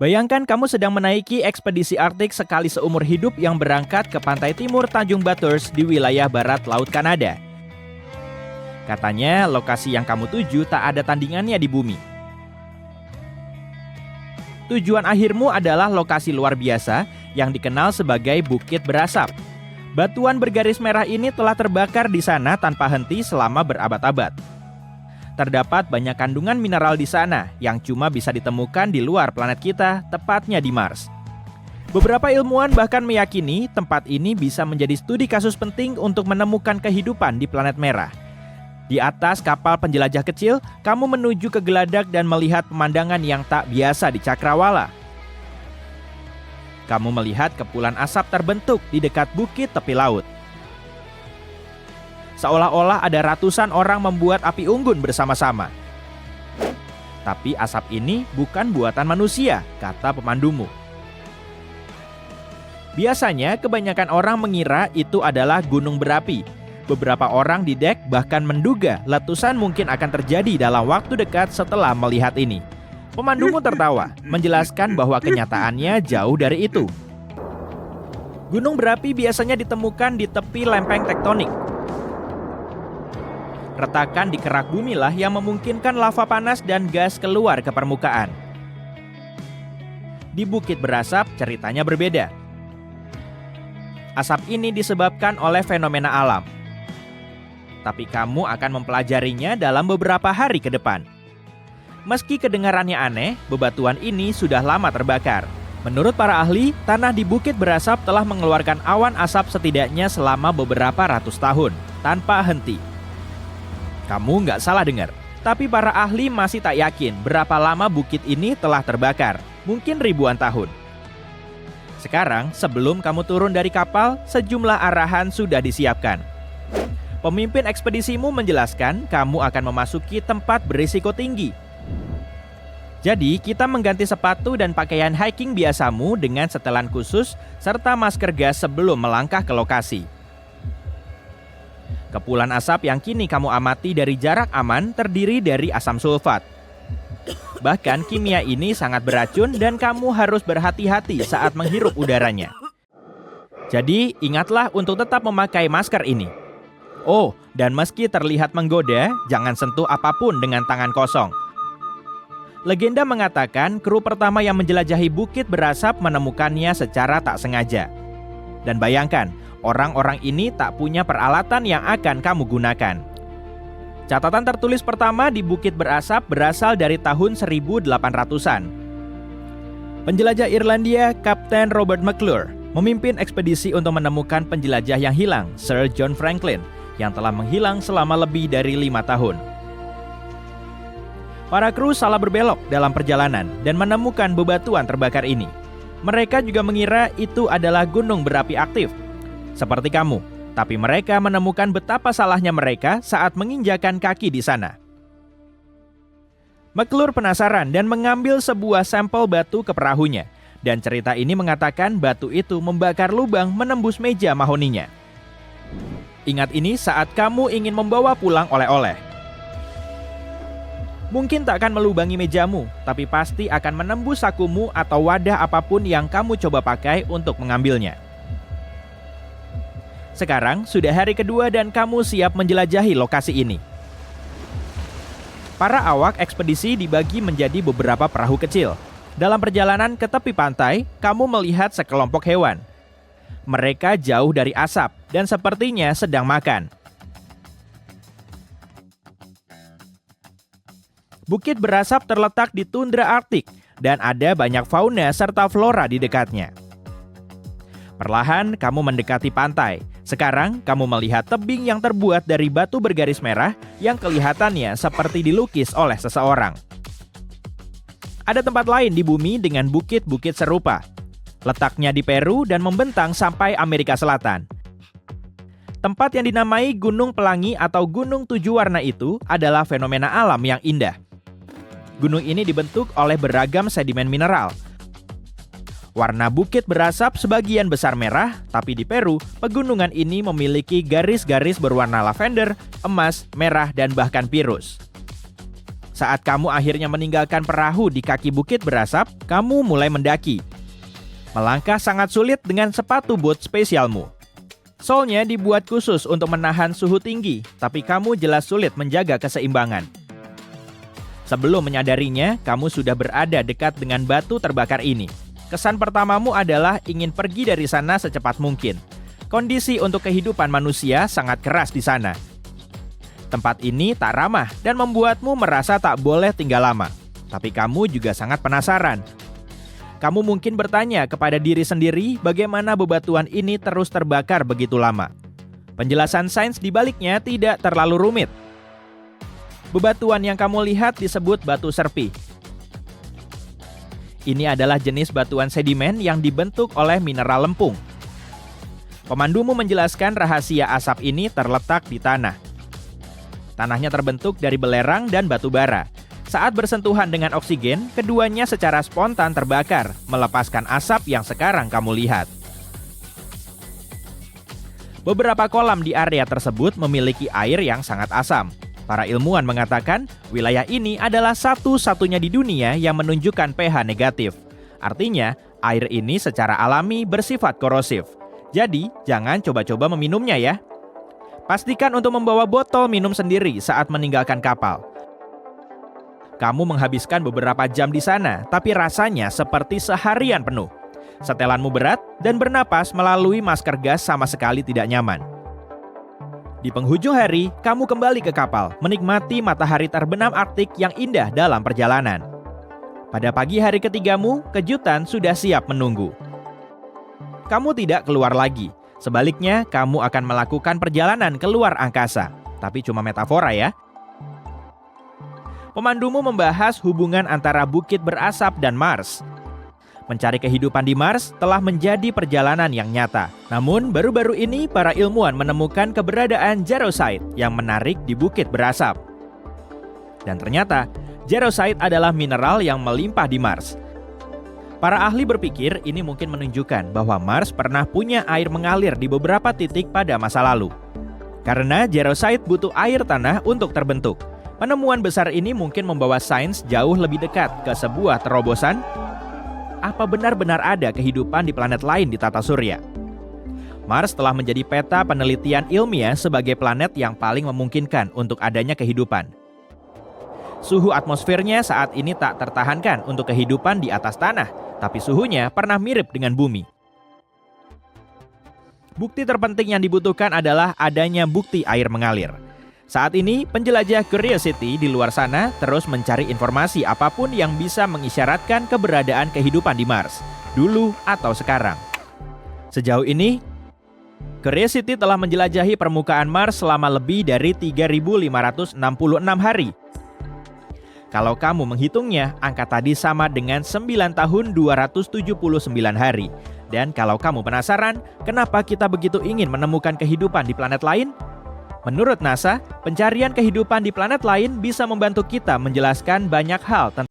Bayangkan kamu sedang menaiki ekspedisi Arktik sekali seumur hidup yang berangkat ke pantai timur Tanjung Bathurst di wilayah barat Laut Kanada. Katanya, lokasi yang kamu tuju tak ada tandingannya di bumi. Tujuan akhirmu adalah lokasi luar biasa yang dikenal sebagai Bukit Berasap. Batuan bergaris merah ini telah terbakar di sana tanpa henti selama berabad-abad. Terdapat banyak kandungan mineral di sana yang cuma bisa ditemukan di luar planet kita, tepatnya di Mars. Beberapa ilmuwan bahkan meyakini tempat ini bisa menjadi studi kasus penting untuk menemukan kehidupan di planet merah. Di atas kapal penjelajah kecil, kamu menuju ke geladak dan melihat pemandangan yang tak biasa di cakrawala. Kamu melihat kepulan asap terbentuk di dekat bukit tepi laut. Seolah-olah ada ratusan orang membuat api unggun bersama-sama. Tapi asap ini bukan buatan manusia, kata pemandumu. Biasanya kebanyakan orang mengira itu adalah gunung berapi. Beberapa orang di dek bahkan menduga letusan mungkin akan terjadi dalam waktu dekat setelah melihat ini. Pemandumu tertawa, menjelaskan bahwa kenyataannya jauh dari itu. Gunung berapi biasanya ditemukan di tepi lempeng tektonik. Retakan di kerak bumi lah yang memungkinkan lava panas dan gas keluar ke permukaan. Di Bukit Berasap ceritanya berbeda. Asap ini disebabkan oleh fenomena alam. Tapi kamu akan mempelajarinya dalam beberapa hari ke depan. Meski kedengarannya aneh, bebatuan ini sudah lama terbakar. Menurut para ahli, tanah di Bukit Berasap telah mengeluarkan awan asap setidaknya selama beberapa ratus tahun, tanpa henti. Kamu nggak salah dengar, tapi para ahli masih tak yakin berapa lama bukit ini telah terbakar, mungkin ribuan tahun. Sekarang, sebelum kamu turun dari kapal, sejumlah arahan sudah disiapkan. Pemimpin ekspedisimu menjelaskan kamu akan memasuki tempat berisiko tinggi. Jadi, kita mengganti sepatu dan pakaian hiking biasamu dengan setelan khusus serta masker gas sebelum melangkah ke lokasi. Kepulan asap yang kini kamu amati dari jarak aman terdiri dari asam sulfat. Bahkan kimia ini sangat beracun dan kamu harus berhati-hati saat menghirup udaranya. Jadi ingatlah untuk tetap memakai masker ini. Oh, dan meski terlihat menggoda, jangan sentuh apapun dengan tangan kosong. Legenda mengatakan kru pertama yang menjelajahi Bukit Berasap menemukannya secara tak sengaja. Dan bayangkan, orang-orang ini tak punya peralatan yang akan kamu gunakan. Catatan tertulis pertama di Bukit Berasap berasal dari tahun 1800-an. Penjelajah Irlandia, Kapten Robert McClure, memimpin ekspedisi untuk menemukan penjelajah yang hilang, Sir John Franklin, yang telah menghilang selama lebih dari 5 tahun. Para kru salah berbelok dalam perjalanan dan menemukan bebatuan terbakar ini. Mereka juga mengira itu adalah gunung berapi aktif, seperti kamu, tapi mereka menemukan betapa salahnya mereka saat menginjakan kaki di sana. McClure penasaran dan mengambil sebuah sampel batu ke perahunya, dan cerita ini mengatakan batu itu membakar lubang menembus meja mahoninya. Ingat ini saat kamu ingin membawa pulang oleh-oleh. Mungkin tak akan melubangi mejamu, tapi pasti akan menembus sakumu atau wadah apapun yang kamu coba pakai untuk mengambilnya. Sekarang sudah hari kedua dan kamu siap menjelajahi lokasi ini. Para awak ekspedisi dibagi menjadi beberapa perahu kecil. Dalam perjalanan ke tepi pantai, kamu melihat sekelompok hewan. Mereka jauh dari asap dan sepertinya sedang makan. Bukit Berasap terletak di tundra Arktik dan ada banyak fauna serta flora di dekatnya. Perlahan kamu mendekati pantai. Sekarang kamu melihat tebing yang terbuat dari batu bergaris merah yang kelihatannya seperti dilukis oleh seseorang. Ada tempat lain di bumi dengan bukit-bukit serupa. Letaknya di Peru dan membentang sampai Amerika Selatan. Tempat yang dinamai Gunung Pelangi atau Gunung Tujuh Warna itu adalah fenomena alam yang indah. Gunung ini dibentuk oleh beragam sedimen mineral. Warna Bukit Berasap sebagian besar merah, tapi di Peru, pegunungan ini memiliki garis-garis berwarna lavender, emas, merah, dan bahkan pirus. Saat kamu akhirnya meninggalkan perahu di kaki bukit berasap, kamu mulai mendaki. Melangkah sangat sulit dengan sepatu boot spesialmu. Solnya dibuat khusus untuk menahan suhu tinggi, tapi kamu jelas sulit menjaga keseimbangan. Sebelum menyadarinya, kamu sudah berada dekat dengan batu terbakar ini. Kesan pertamamu adalah ingin pergi dari sana secepat mungkin. Kondisi untuk kehidupan manusia sangat keras di sana. Tempat ini tak ramah dan membuatmu merasa tak boleh tinggal lama. Tapi kamu juga sangat penasaran. Kamu mungkin bertanya kepada diri sendiri bagaimana bebatuan ini terus terbakar begitu lama. Penjelasan sains di baliknya tidak terlalu rumit. Bebatuan yang kamu lihat disebut batu serpih. Ini adalah jenis batuan sedimen yang dibentuk oleh mineral lempung. Pemandumu menjelaskan rahasia asap ini terletak di tanah. Tanahnya terbentuk dari belerang dan batu bara. Saat bersentuhan dengan oksigen, keduanya secara spontan terbakar, melepaskan asap yang sekarang kamu lihat. Beberapa kolam di area tersebut memiliki air yang sangat asam. Para ilmuwan mengatakan, wilayah ini adalah satu-satunya di dunia yang menunjukkan pH negatif. Artinya, air ini secara alami bersifat korosif. Jadi, jangan coba-coba meminumnya ya. Pastikan untuk membawa botol minum sendiri saat meninggalkan kapal. Kamu menghabiskan beberapa jam di sana, tapi rasanya seperti seharian penuh. Setelanmu berat dan bernapas melalui masker gas sama sekali tidak nyaman. Di penghujung hari, kamu kembali ke kapal, menikmati matahari terbenam Arktik yang indah dalam perjalanan. Pada pagi hari ketigamu, kejutan sudah siap menunggu. Kamu tidak keluar lagi. Sebaliknya, kamu akan melakukan perjalanan keluar angkasa. Tapi cuma metafora ya. Pemandumu membahas hubungan antara bukit berasap dan Mars. Mencari kehidupan di Mars telah menjadi perjalanan yang nyata. Namun, baru-baru ini para ilmuwan menemukan keberadaan jarosite yang menarik di bukit berasap. Dan ternyata, jarosite adalah mineral yang melimpah di Mars. Para ahli berpikir ini mungkin menunjukkan bahwa Mars pernah punya air mengalir di beberapa titik pada masa lalu. Karena jarosite butuh air tanah untuk terbentuk. Penemuan besar ini mungkin membawa sains jauh lebih dekat ke sebuah terobosan. Apa benar-benar ada kehidupan di planet lain di tata surya? Mars telah menjadi peta penelitian ilmiah sebagai planet yang paling memungkinkan untuk adanya kehidupan. Suhu atmosfernya saat ini tak tertahankan untuk kehidupan di atas tanah, tapi suhunya pernah mirip dengan bumi. Bukti terpenting yang dibutuhkan adalah adanya bukti air mengalir. Saat ini, penjelajah Curiosity di luar sana terus mencari informasi apapun yang bisa mengisyaratkan keberadaan kehidupan di Mars, dulu atau sekarang. Sejauh ini, Curiosity telah menjelajahi permukaan Mars selama lebih dari 3.566 hari. Kalau kamu menghitungnya, angka tadi sama dengan 9 tahun 279 hari. Dan kalau kamu penasaran, kenapa kita begitu ingin menemukan kehidupan di planet lain? Menurut NASA, pencarian kehidupan di planet lain bisa membantu kita menjelaskan banyak hal tentang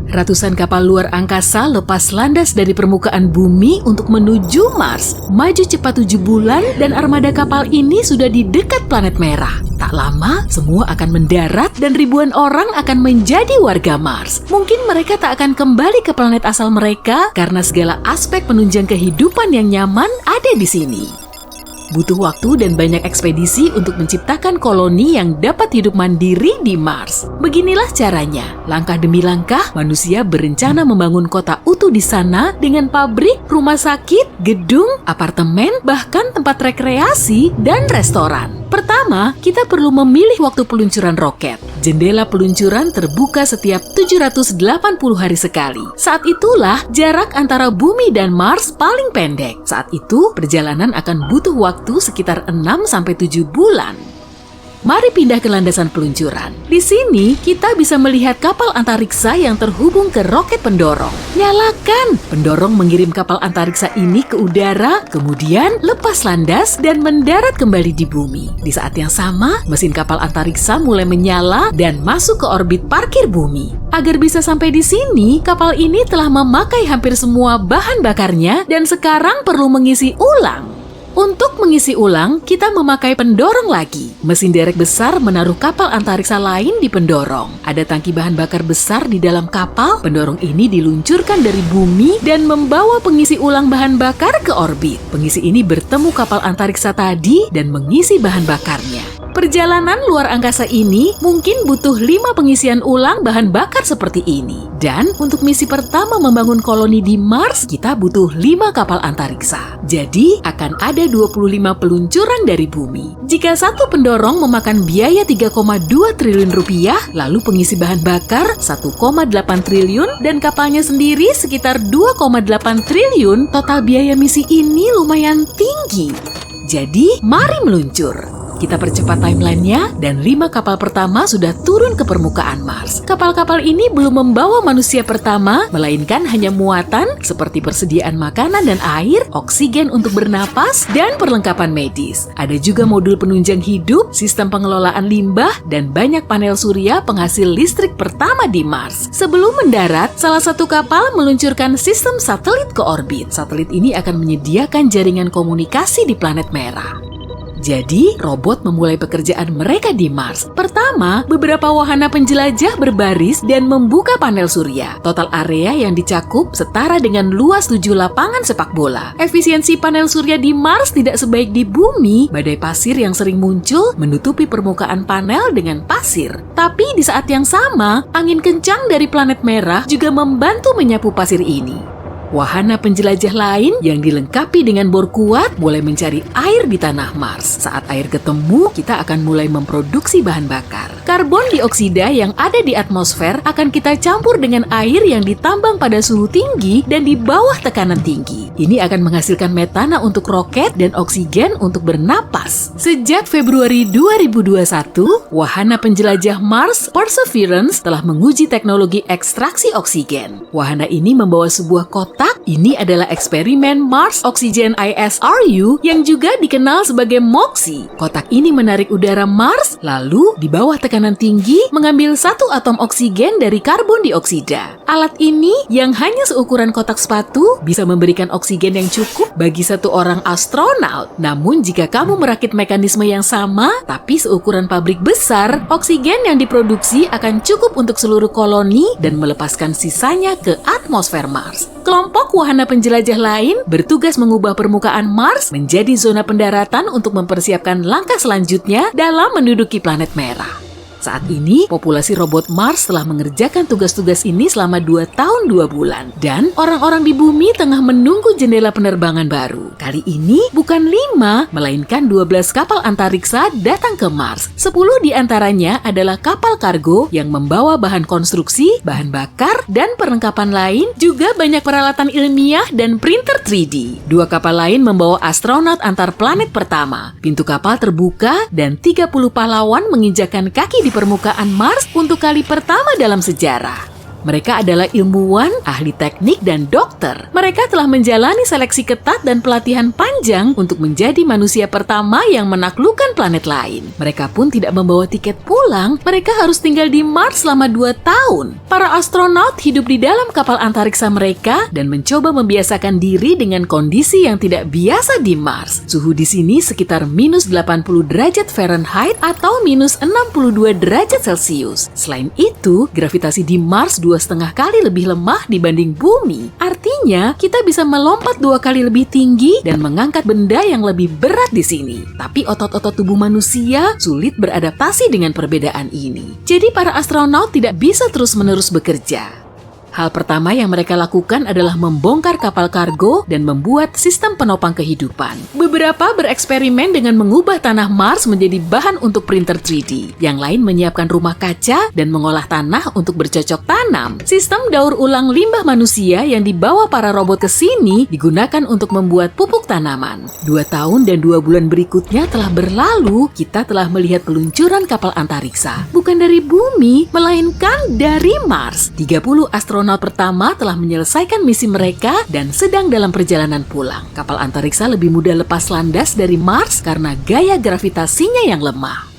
Ratusan kapal luar angkasa lepas landas dari permukaan bumi untuk menuju Mars. Maju cepat 7 bulan dan armada kapal ini sudah di dekat planet merah. Tak lama, semua akan mendarat dan ribuan orang akan menjadi warga Mars. Mungkin mereka tak akan kembali ke planet asal mereka karena segala aspek penunjang kehidupan yang nyaman ada di sini. Butuh waktu dan banyak ekspedisi untuk menciptakan koloni yang dapat hidup mandiri di Mars. Beginilah caranya. Langkah demi langkah, manusia berencana membangun kota utuh di sana dengan pabrik, rumah sakit, gedung, apartemen, bahkan tempat rekreasi dan restoran. Pertama, kita perlu memilih waktu peluncuran roket. Jendela peluncuran terbuka setiap 780 hari sekali. Saat itulah jarak antara bumi dan Mars paling pendek. Saat itu, perjalanan akan butuh waktu sekitar 6-7 bulan. Mari pindah ke landasan peluncuran. Di sini, kita bisa melihat kapal antariksa yang terhubung ke roket pendorong. Nyalakan! Pendorong mengirim kapal antariksa ini ke udara, kemudian lepas landas dan mendarat kembali di bumi. Di saat yang sama, mesin kapal antariksa mulai menyala dan masuk ke orbit parkir bumi. Agar bisa sampai di sini, kapal ini telah memakai hampir semua bahan bakarnya dan sekarang perlu mengisi ulang. Untuk mengisi ulang, kita memakai pendorong lagi. Mesin derek besar menaruh kapal antariksa lain di pendorong. Ada tangki bahan bakar besar di dalam kapal. Pendorong ini diluncurkan dari bumi dan membawa pengisi ulang bahan bakar ke orbit. Pengisi ini bertemu kapal antariksa tadi dan mengisi bahan bakarnya. Perjalanan luar angkasa ini mungkin butuh 5 pengisian ulang bahan bakar seperti ini. Dan untuk misi pertama membangun koloni di Mars, kita butuh 5 kapal antariksa. Jadi, akan ada 25 peluncuran dari bumi. Jika satu pendorong memakan biaya 3,2 triliun rupiah, lalu pengisi bahan bakar 1,8 triliun, dan kapalnya sendiri sekitar 2,8 triliun, total biaya misi ini lumayan tinggi. Jadi, mari meluncur. Kita percepat timelinenya dan 5 kapal pertama sudah turun ke permukaan Mars. Kapal-kapal ini belum membawa manusia pertama, melainkan hanya muatan seperti persediaan makanan dan air, oksigen untuk bernapas, dan perlengkapan medis. Ada juga modul penunjang hidup, sistem pengelolaan limbah, dan banyak panel surya penghasil listrik pertama di Mars. Sebelum mendarat, salah satu kapal meluncurkan sistem satelit ke orbit. Satelit ini akan menyediakan jaringan komunikasi di planet merah. Jadi, robot memulai pekerjaan mereka di Mars. Pertama, beberapa wahana penjelajah berbaris dan membuka panel surya. Total area yang dicakup setara dengan luas 7 lapangan sepak bola. Efisiensi panel surya di Mars tidak sebaik di bumi. Badai pasir yang sering muncul menutupi permukaan panel dengan pasir. Tapi di saat yang sama, angin kencang dari planet merah juga membantu menyapu pasir ini. Wahana penjelajah lain yang dilengkapi dengan bor kuat mulai mencari air di tanah Mars. Saat air ketemu, kita akan mulai memproduksi bahan bakar. Karbon dioksida yang ada di atmosfer akan kita campur dengan air yang ditambang pada suhu tinggi dan di bawah tekanan tinggi. Ini akan menghasilkan metana untuk roket dan oksigen untuk bernapas. Sejak Februari 2021, wahana penjelajah Mars Perseverance telah menguji teknologi ekstraksi oksigen. Wahana ini membawa sebuah kotak. Ini adalah eksperimen Mars Oxygen ISRU yang juga dikenal sebagai MOXIE. Kotak ini menarik udara Mars, lalu di bawah tekanan tinggi mengambil satu atom oksigen dari karbon dioksida. Alat ini yang hanya seukuran kotak sepatu bisa memberikan oksigen yang cukup bagi satu orang astronaut. Namun jika kamu merakit mekanisme yang sama, tapi seukuran pabrik besar, oksigen yang diproduksi akan cukup untuk seluruh koloni dan melepaskan sisanya ke atmosfer Mars. Kelompok wahana penjelajah lain bertugas mengubah permukaan Mars menjadi zona pendaratan untuk mempersiapkan langkah selanjutnya dalam menduduki planet merah. Saat ini, populasi robot Mars telah mengerjakan tugas-tugas ini selama 2 tahun 2 bulan. Dan orang-orang di bumi tengah menunggu jendela penerbangan baru. Kali ini bukan 5, melainkan 12 kapal antariksa datang ke Mars. 10 diantaranya adalah kapal kargo yang membawa bahan konstruksi, bahan bakar, dan perlengkapan lain. Juga banyak peralatan ilmiah dan printer 3D. 2 kapal lain membawa astronot antar planet pertama. Pintu kapal terbuka dan 30 pahlawan menginjakan kaki di permukaan Mars untuk kali pertama dalam sejarah. Mereka adalah ilmuwan, ahli teknik, dan dokter. Mereka telah menjalani seleksi ketat dan pelatihan panjang untuk menjadi manusia pertama yang menaklukkan planet lain. Mereka pun tidak membawa tiket pulang, mereka harus tinggal di Mars selama 2 tahun. Para astronot hidup di dalam kapal antariksa mereka dan mencoba membiasakan diri dengan kondisi yang tidak biasa di Mars. Suhu di sini sekitar minus 80 derajat Fahrenheit atau minus 62 derajat Celcius. Selain itu, gravitasi di Mars 2,5 kali lebih lemah dibanding bumi. Artinya, kita bisa melompat 2 kali lebih tinggi dan mengangkat benda yang lebih berat di sini. Tapi otot-otot tubuh manusia sulit beradaptasi dengan perbedaan ini. Jadi para astronot tidak bisa terus-menerus bekerja. Hal pertama yang mereka lakukan adalah membongkar kapal kargo dan membuat sistem penopang kehidupan. Beberapa bereksperimen dengan mengubah tanah Mars menjadi bahan untuk printer 3D. Yang lain menyiapkan rumah kaca dan mengolah tanah untuk bercocok tanam. Sistem daur ulang limbah manusia yang dibawa para robot ke sini digunakan untuk membuat pupuk tanaman. 2 tahun dan 2 bulan berikutnya telah berlalu, kita telah melihat peluncuran kapal antariksa. Bukan dari bumi, melainkan dari Mars. 30 astronot pertama telah menyelesaikan misi mereka dan sedang dalam perjalanan pulang. Kapal antariksa lebih mudah lepas landas dari Mars karena gaya gravitasinya yang lemah.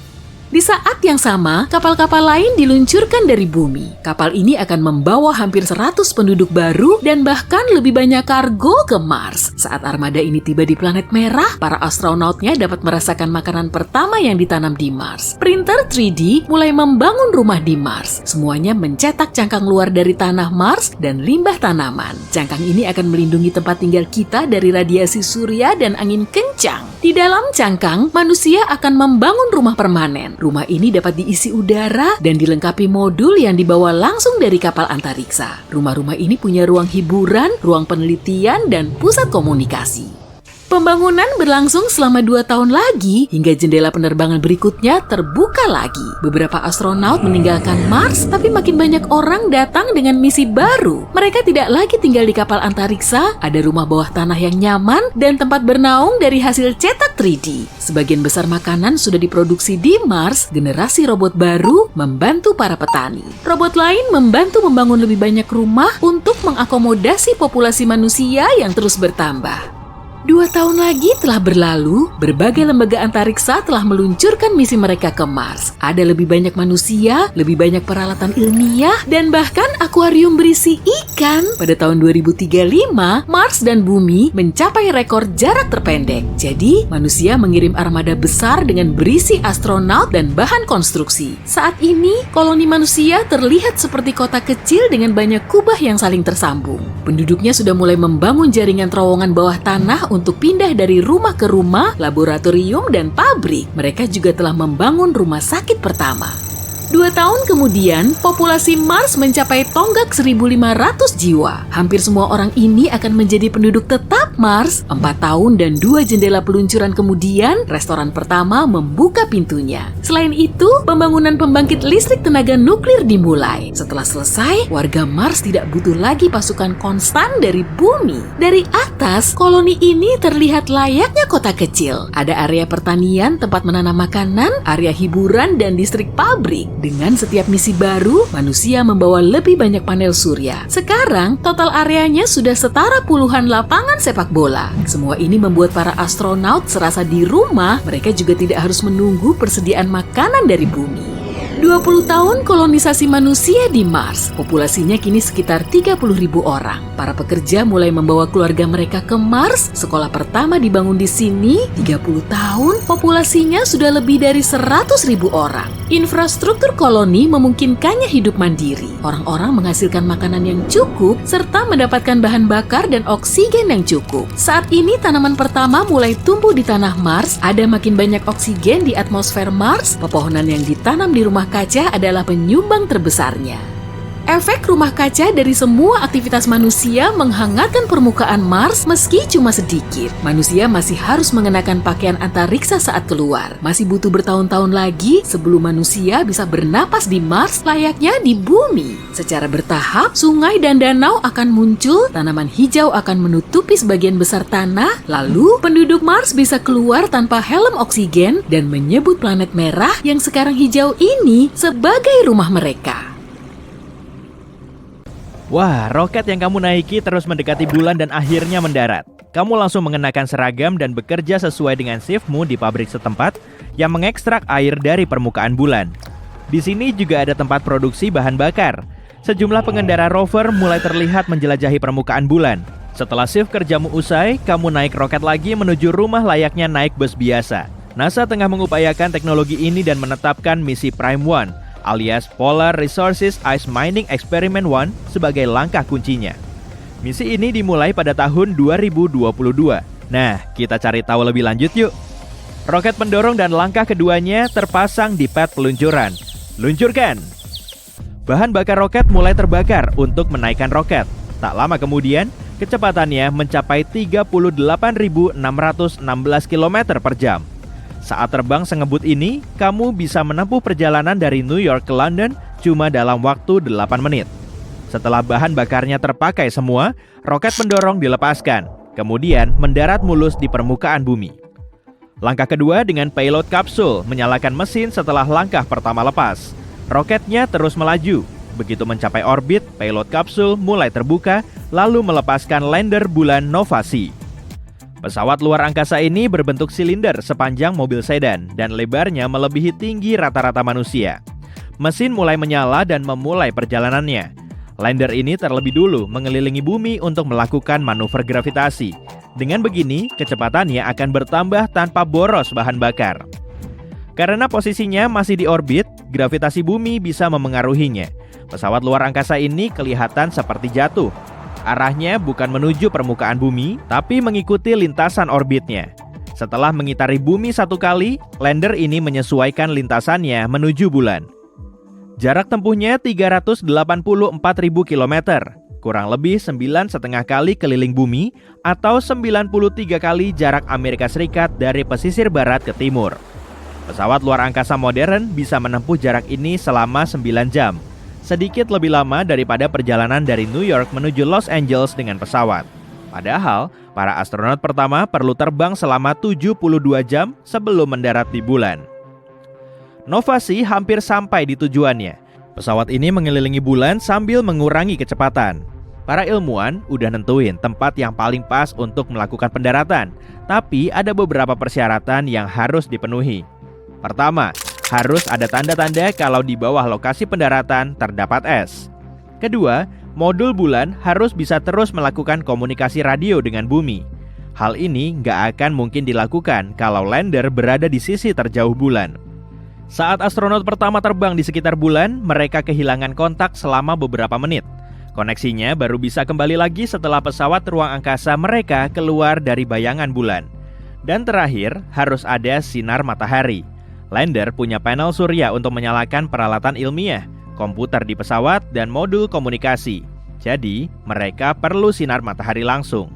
Di saat yang sama, kapal-kapal lain diluncurkan dari bumi. Kapal ini akan membawa hampir 100 penduduk baru dan bahkan lebih banyak kargo ke Mars. Saat armada ini tiba di planet merah, para astronautnya dapat merasakan makanan pertama yang ditanam di Mars. Printer 3D mulai membangun rumah di Mars. Semuanya mencetak cangkang luar dari tanah Mars dan limbah tanaman. Cangkang ini akan melindungi tempat tinggal kita dari radiasi surya dan angin kencang. Di dalam cangkang, manusia akan membangun rumah permanen. Rumah ini dapat diisi udara dan dilengkapi modul yang dibawa langsung dari kapal antariksa. Rumah-rumah ini punya ruang hiburan, ruang penelitian, dan pusat komunikasi. Pembangunan berlangsung selama 2 tahun lagi hingga jendela penerbangan berikutnya terbuka lagi. Beberapa astronot meninggalkan Mars, tapi makin banyak orang datang dengan misi baru. Mereka tidak lagi tinggal di kapal antariksa, ada rumah bawah tanah yang nyaman dan tempat bernaung dari hasil cetak 3D. Sebagian besar makanan sudah diproduksi di Mars, generasi robot baru membantu para petani. Robot lain membantu membangun lebih banyak rumah untuk mengakomodasi populasi manusia yang terus bertambah. 2 tahun lagi telah berlalu, berbagai lembaga antariksa telah meluncurkan misi mereka ke Mars. Ada lebih banyak manusia, lebih banyak peralatan ilmiah, dan bahkan akuarium berisi ikan. Pada tahun 2035, Mars dan Bumi mencapai rekor jarak terpendek. Jadi, manusia mengirim armada besar dengan berisi astronaut dan bahan konstruksi. Saat ini, koloni manusia terlihat seperti kota kecil dengan banyak kubah yang saling tersambung. Penduduknya sudah mulai membangun jaringan terowongan bawah tanah untuk pindah dari rumah ke rumah, laboratorium, dan pabrik. Mereka juga telah membangun rumah sakit pertama. 2 tahun kemudian, populasi Mars mencapai tonggak 1.500 jiwa. Hampir semua orang ini akan menjadi penduduk tetap Mars. 4 tahun dan 2 jendela peluncuran kemudian, restoran pertama membuka pintunya. Selain itu, pembangunan pembangkit listrik tenaga nuklir dimulai. Setelah selesai, warga Mars tidak butuh lagi pasukan konstan dari bumi. Dari atas, koloni ini terlihat layaknya kota kecil. Ada area pertanian, tempat menanam makanan, area hiburan, dan distrik pabrik. Dengan setiap misi baru, manusia membawa lebih banyak panel surya. Sekarang, total areanya sudah setara puluhan lapangan sepak bola. Semua ini membuat para astronaut serasa di rumah. Mereka juga tidak harus menunggu persediaan makanan dari bumi. 20 tahun kolonisasi manusia di Mars. Populasinya kini sekitar 30.000 orang. Para pekerja mulai membawa keluarga mereka ke Mars. Sekolah pertama dibangun di sini. 30 tahun, populasinya sudah lebih dari 100.000 orang. Infrastruktur koloni memungkinkannya hidup mandiri. Orang-orang menghasilkan makanan yang cukup serta mendapatkan bahan bakar dan oksigen yang cukup. Saat ini tanaman pertama mulai tumbuh di tanah Mars. Ada makin banyak oksigen di atmosfer Mars. Pepohonan yang ditanam di rumah kaca adalah penyumbang terbesarnya. Efek rumah kaca dari semua aktivitas manusia menghangatkan permukaan Mars meski cuma sedikit. Manusia masih harus mengenakan pakaian antariksa saat keluar. Masih butuh bertahun-tahun lagi sebelum manusia bisa bernapas di Mars layaknya di bumi. Secara bertahap, sungai dan danau akan muncul, tanaman hijau akan menutupi sebagian besar tanah, lalu penduduk Mars bisa keluar tanpa helm oksigen dan menyebut planet merah yang sekarang hijau ini sebagai rumah mereka. Wah, roket yang kamu naiki terus mendekati bulan dan akhirnya mendarat. Kamu langsung mengenakan seragam dan bekerja sesuai dengan shiftmu di pabrik setempat yang mengekstrak air dari permukaan bulan. Di sini juga ada tempat produksi bahan bakar. Sejumlah pengendara rover mulai terlihat menjelajahi permukaan bulan. Setelah shift kerjamu usai, kamu naik roket lagi menuju rumah layaknya naik bus biasa. NASA tengah mengupayakan teknologi ini dan menetapkan misi Prime 1 alias Polar Resources Ice Mining Experiment 1 sebagai langkah kuncinya. Misi ini dimulai pada tahun 2022. Nah, kita cari tahu lebih lanjut yuk. Roket pendorong dan langkah keduanya terpasang di pad peluncuran. Luncurkan! Bahan bakar roket mulai terbakar untuk menaikkan roket. Tak lama kemudian, kecepatannya mencapai 38.616 km per jam. Saat terbang sengebut ini, kamu bisa menempuh perjalanan dari New York ke London cuma dalam waktu 8 menit. Setelah bahan bakarnya terpakai semua, roket pendorong dilepaskan, kemudian mendarat mulus di permukaan bumi. Langkah kedua dengan payload kapsul menyalakan mesin setelah langkah pertama lepas. Roketnya terus melaju. Begitu mencapai orbit, payload kapsul mulai terbuka, lalu melepaskan lander bulan Nova C. Pesawat luar angkasa ini berbentuk silinder sepanjang mobil sedan dan lebarnya melebihi tinggi rata-rata manusia. Mesin mulai menyala dan memulai perjalanannya. Lander ini terlebih dulu mengelilingi bumi untuk melakukan manuver gravitasi. Dengan begini, kecepatannya akan bertambah tanpa boros bahan bakar. Karena posisinya masih di orbit, gravitasi bumi bisa memengaruhinya. Pesawat luar angkasa ini kelihatan seperti jatuh. Arahnya bukan menuju permukaan bumi, tapi mengikuti lintasan orbitnya. Setelah mengitari bumi satu kali, lander ini menyesuaikan lintasannya menuju bulan. Jarak tempuhnya 384.000 km, kurang lebih 9,5 kali keliling bumi atau 93 kali jarak Amerika Serikat dari pesisir barat ke timur. Pesawat luar angkasa modern bisa menempuh jarak ini selama 9 jam. Sedikit lebih lama daripada perjalanan dari New York menuju Los Angeles dengan pesawat. Padahal, para astronot pertama perlu terbang selama 72 jam sebelum mendarat di bulan. Novasi hampir sampai di tujuannya. Pesawat ini mengelilingi bulan sambil mengurangi kecepatan. Para ilmuwan udah nentuin tempat yang paling pas untuk melakukan pendaratan, tapi ada beberapa persyaratan yang harus dipenuhi. Pertama, harus ada tanda-tanda kalau di bawah lokasi pendaratan terdapat es. Kedua, modul bulan harus bisa terus melakukan komunikasi radio dengan bumi. Hal ini nggak akan mungkin dilakukan kalau lander berada di sisi terjauh bulan. Saat astronot pertama terbang di sekitar bulan, mereka kehilangan kontak selama beberapa menit. Koneksinya baru bisa kembali lagi setelah pesawat ruang angkasa mereka keluar dari bayangan bulan. Dan terakhir, harus ada sinar matahari. Lander punya panel surya untuk menyalakan peralatan ilmiah, komputer di pesawat, dan modul komunikasi. Jadi, mereka perlu sinar matahari langsung.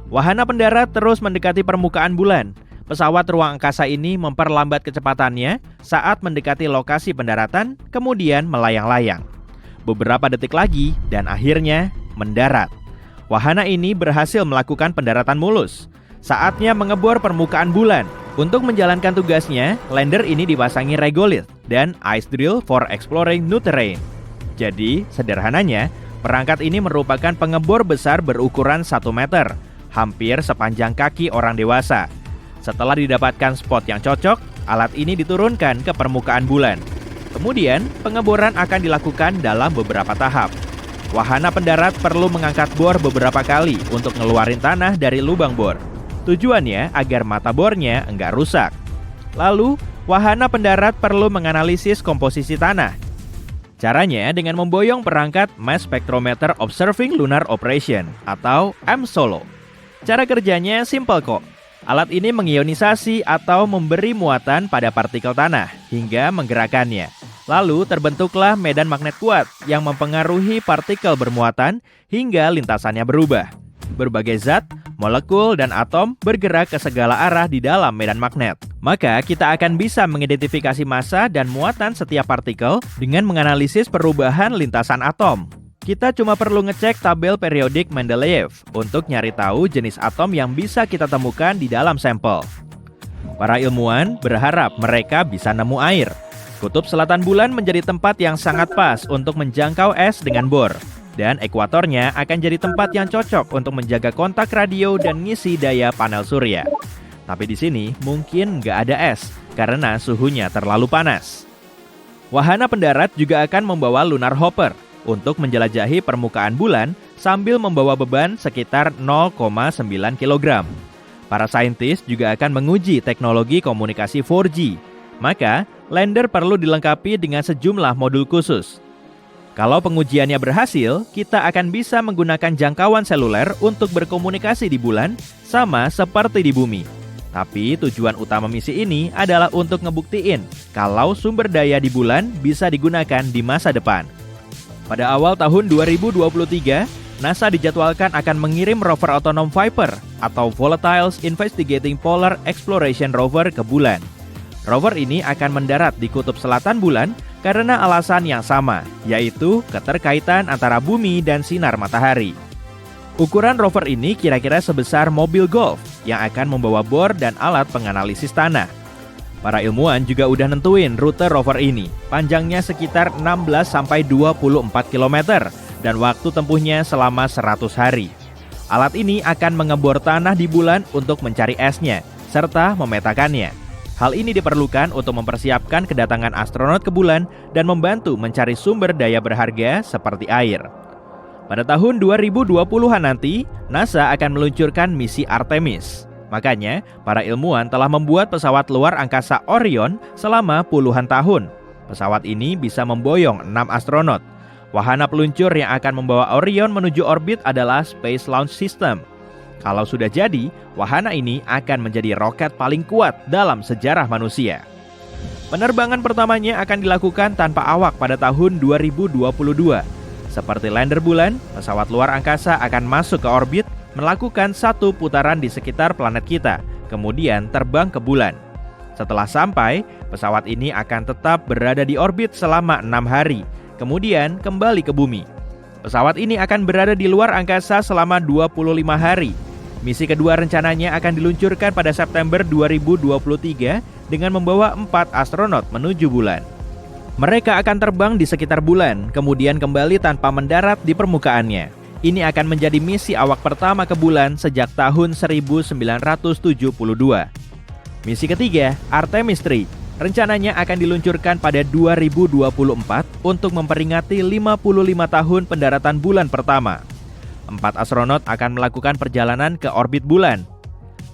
Wahana pendarat terus mendekati permukaan bulan. Pesawat ruang angkasa ini memperlambat kecepatannya saat mendekati lokasi pendaratan, kemudian melayang-layang. Beberapa detik lagi, dan akhirnya mendarat. Wahana ini berhasil melakukan pendaratan mulus. Saatnya mengebor permukaan bulan. Untuk menjalankan tugasnya, lander ini dipasangi regolith dan ice drill for exploring new terrain. Jadi, sederhananya, perangkat ini merupakan pengebor besar berukuran 1 meter, hampir sepanjang kaki orang dewasa. Setelah didapatkan spot yang cocok, alat ini diturunkan ke permukaan bulan. Kemudian, pengeboran akan dilakukan dalam beberapa tahap. Wahana pendarat perlu mengangkat bor beberapa kali untuk ngeluarin tanah dari lubang bor. Tujuannya agar mata bornya enggak rusak. Lalu, wahana pendarat perlu menganalisis komposisi tanah. Caranya dengan memboyong perangkat Mass Spectrometer Observing Lunar Operation atau MSOLO. Cara kerjanya simpel kok. Alat ini mengionisasi atau memberi muatan pada partikel tanah hingga menggerakkannya. Lalu terbentuklah medan magnet kuat yang mempengaruhi partikel bermuatan hingga lintasannya berubah. Berbagai zat, molekul, dan atom bergerak ke segala arah di dalam medan magnet. Maka kita akan bisa mengidentifikasi massa dan muatan setiap partikel dengan menganalisis perubahan lintasan atom. Kita cuma perlu ngecek tabel periodik Mendeleev untuk nyari tahu jenis atom yang bisa kita temukan di dalam sampel. Para ilmuwan berharap mereka bisa nemu air. Kutub selatan bulan menjadi tempat yang sangat pas untuk menjangkau es dengan bor. Dan ekuatornya akan jadi tempat yang cocok untuk menjaga kontak radio dan ngisi daya panel surya. Tapi di sini mungkin nggak ada es karena suhunya terlalu panas. Wahana pendarat juga akan membawa lunar hopper untuk menjelajahi permukaan bulan sambil membawa beban sekitar 0,9 kg. Para saintis juga akan menguji teknologi komunikasi 4G. Maka, lander perlu dilengkapi dengan sejumlah modul khusus. Kalau pengujiannya berhasil, kita akan bisa menggunakan jangkauan seluler untuk berkomunikasi di bulan sama seperti di bumi. Tapi tujuan utama misi ini adalah untuk ngebuktiin kalau sumber daya di bulan bisa digunakan di masa depan. Pada awal tahun 2023, NASA dijadwalkan akan mengirim rover otonom Viper atau Volatiles Investigating Polar Exploration Rover ke bulan. Rover ini akan mendarat di kutub selatan bulan karena alasan yang sama, yaitu keterkaitan antara bumi dan sinar matahari. Ukuran rover ini kira-kira sebesar mobil golf yang akan membawa bor dan alat penganalisis tanah. Para ilmuwan juga udah nentuin rute rover ini. Panjangnya sekitar 16-24 km dan waktu tempuhnya selama 100 hari. Alat ini akan mengebor tanah di bulan untuk mencari esnya, serta memetakannya. Hal ini diperlukan untuk mempersiapkan kedatangan astronot ke bulan dan membantu mencari sumber daya berharga seperti air. Pada tahun 2020-an nanti, NASA akan meluncurkan misi Artemis. Makanya, para ilmuwan telah membuat pesawat luar angkasa Orion selama puluhan tahun. Pesawat ini bisa memboyong 6 astronot. Wahana peluncur yang akan membawa Orion menuju orbit adalah Space Launch System. Kalau sudah jadi, wahana ini akan menjadi roket paling kuat dalam sejarah manusia. Penerbangan pertamanya akan dilakukan tanpa awak pada tahun 2022. Seperti lander bulan, pesawat luar angkasa akan masuk ke orbit, melakukan 1 putaran di sekitar planet kita, kemudian terbang ke bulan. Setelah sampai, pesawat ini akan tetap berada di orbit selama 6 hari, kemudian kembali ke bumi. Pesawat ini akan berada di luar angkasa selama 25 hari. Misi kedua rencananya akan diluncurkan pada September 2023 dengan membawa 4 astronot menuju bulan. Mereka akan terbang di sekitar bulan, kemudian kembali tanpa mendarat di permukaannya. Ini akan menjadi misi awak pertama ke bulan sejak tahun 1972. Misi ketiga, Artemis III, rencananya akan diluncurkan pada 2024 untuk memperingati 55 tahun pendaratan bulan pertama. 4 astronot akan melakukan perjalanan ke orbit bulan.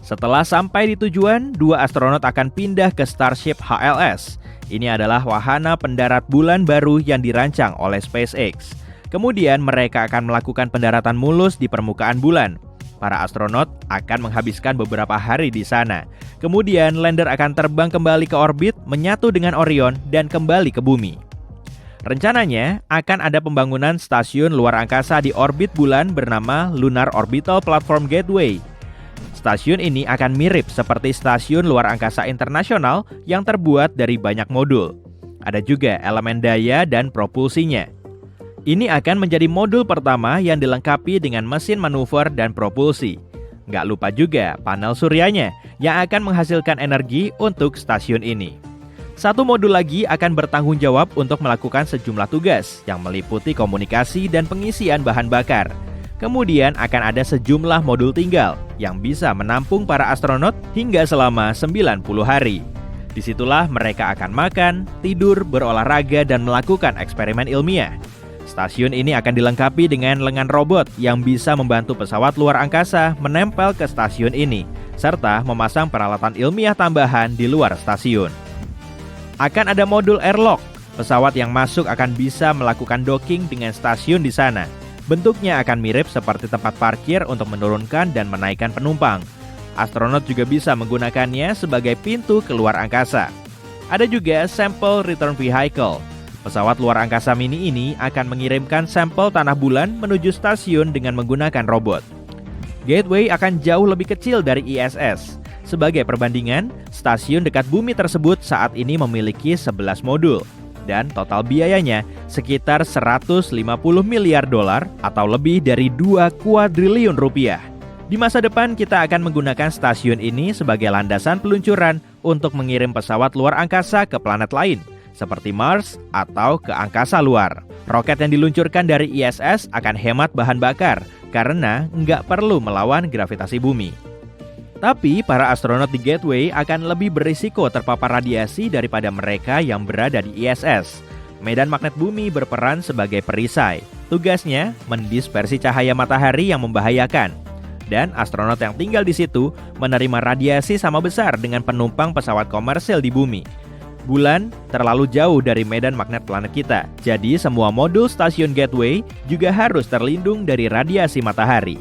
Setelah sampai di tujuan, 2 astronot akan pindah ke Starship HLS. Ini adalah wahana pendarat bulan baru yang dirancang oleh SpaceX. Kemudian mereka akan melakukan pendaratan mulus di permukaan bulan. Para astronot akan menghabiskan beberapa hari di sana. Kemudian lander akan terbang kembali ke orbit, menyatu dengan Orion dan kembali ke bumi. Rencananya akan ada pembangunan stasiun luar angkasa di orbit bulan bernama Lunar Orbital Platform Gateway. Stasiun ini akan mirip seperti stasiun luar angkasa internasional yang terbuat dari banyak modul. Ada juga elemen daya dan propulsinya. Ini akan menjadi modul pertama yang dilengkapi dengan mesin manuver dan propulsi. Nggak lupa juga panel suryanya yang akan menghasilkan energi untuk stasiun ini. 1 modul lagi akan bertanggung jawab untuk melakukan sejumlah tugas yang meliputi komunikasi dan pengisian bahan bakar. Kemudian akan ada sejumlah modul tinggal yang bisa menampung para astronot hingga selama 90 hari. Disitulah mereka akan makan, tidur, berolahraga, dan melakukan eksperimen ilmiah. Stasiun ini akan dilengkapi dengan lengan robot yang bisa membantu pesawat luar angkasa menempel ke stasiun ini, serta memasang peralatan ilmiah tambahan di luar stasiun. Akan ada modul airlock. Pesawat yang masuk akan bisa melakukan docking dengan stasiun di sana. Bentuknya akan mirip seperti tempat parkir untuk menurunkan dan menaikkan penumpang. Astronot juga bisa menggunakannya sebagai pintu keluar angkasa. Ada juga Sample Return Vehicle. Pesawat luar angkasa mini ini akan mengirimkan sampel tanah bulan menuju stasiun dengan menggunakan robot. Gateway akan jauh lebih kecil dari ISS. Sebagai perbandingan, stasiun dekat bumi tersebut saat ini memiliki 11 modul. Dan total biayanya sekitar 150 miliar dolar atau lebih dari 2 kuadriliun rupiah. Di masa depan kita akan menggunakan stasiun ini sebagai landasan peluncuran untuk mengirim pesawat luar angkasa ke planet lain, seperti Mars atau ke angkasa luar. Roket yang diluncurkan dari ISS akan hemat bahan bakar karena nggak perlu melawan gravitasi bumi. Tapi para astronot di Gateway akan lebih berisiko terpapar radiasi daripada mereka yang berada di ISS. Medan magnet bumi berperan sebagai perisai. Tugasnya mendispersi cahaya matahari yang membahayakan. Dan astronot yang tinggal di situ menerima radiasi sama besar dengan penumpang pesawat komersil di bumi. Bulan terlalu jauh dari medan magnet planet kita. Jadi semua modul stasiun Gateway juga harus terlindung dari radiasi matahari.